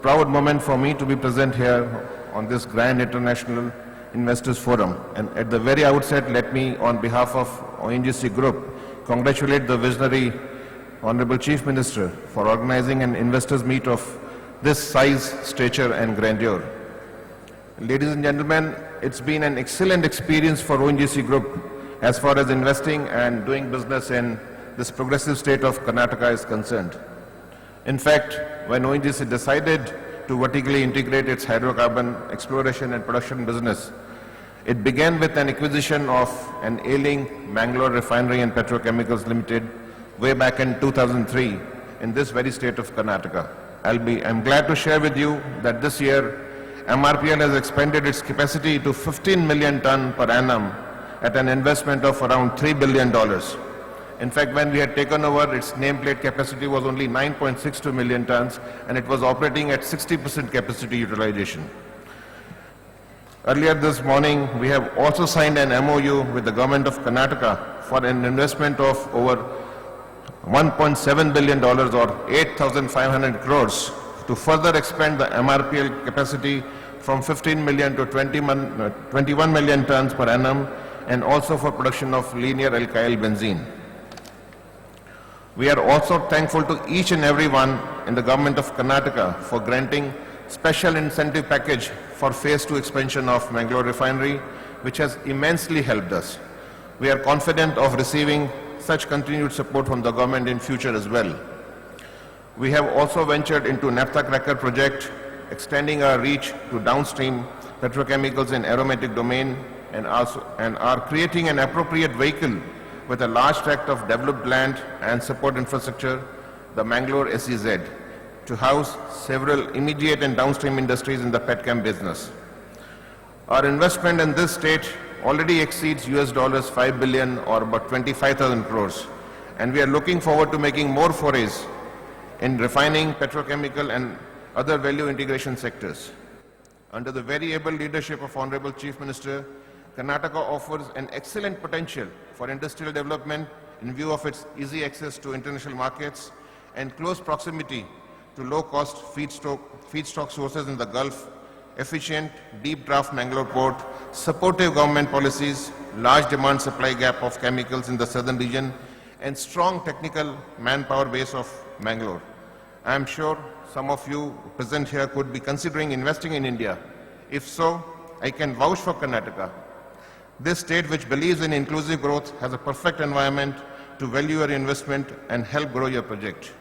proud moment for me to be present here on this grand international investors forum. And at the very outset, let me, on behalf of ONGC Group, congratulate the visionary Honorable Chief Minister for organizing an investors meet of this size, stature and grandeur. Ladies and gentlemen, it's been an excellent experience for ONGC Group as far as investing and doing business in this progressive state of Karnataka is concerned. In fact, when ONGC decided to vertically integrate its hydrocarbon exploration and production business, it began with an acquisition of an ailing Mangalore Refinery and Petrochemicals Limited way back in 2003 in this very state of Karnataka. I'm glad to share with you that this year MRPL has expanded its capacity to 15 million ton per annum at an investment of around $3 billion. In fact, when we had taken over, its nameplate capacity was only 9.62 million tons and it was operating at 60% capacity utilization. Earlier this morning, we have also signed an MOU with the government of Karnataka for an investment of over $1.7 billion or 8,500 crores to further expand the MRPL capacity from 15 million to 21 million tons per annum and also for production of linear alkyl benzene. We are also thankful to each and everyone in the government of Karnataka for granting special incentive package for phase 2 expansion of Mangalore Refinery, which has immensely helped us. We are confident of receiving such continued support from the government in future as well. We have also ventured into naphtha cracker project, extending our reach to downstream petrochemicals and aromatic domain and are creating an appropriate vehicle with a large tract of developed land and support infrastructure, the Mangalore SEZ, to house several immediate and downstream industries in the petchem business. Our investment in this state already exceeds $5 billion or about 25,000 crores, and we are looking forward to making more forays in refining, petrochemical and other value integration sectors. Under the very able leadership of Honorable Chief Minister, Karnataka offers an excellent potential for industrial development in view of its easy access to international markets and close proximity to low-cost feedstock sources in the Gulf, efficient deep draft Mangalore port, supportive government policies, large demand-supply gap of chemicals in the southern region, and strong technical manpower base of Mangalore. I am sure some of you present here could be considering investing in India. If so, I can vouch for Karnataka. This state, which believes in inclusive growth, has a perfect environment to value your investment and help grow your project.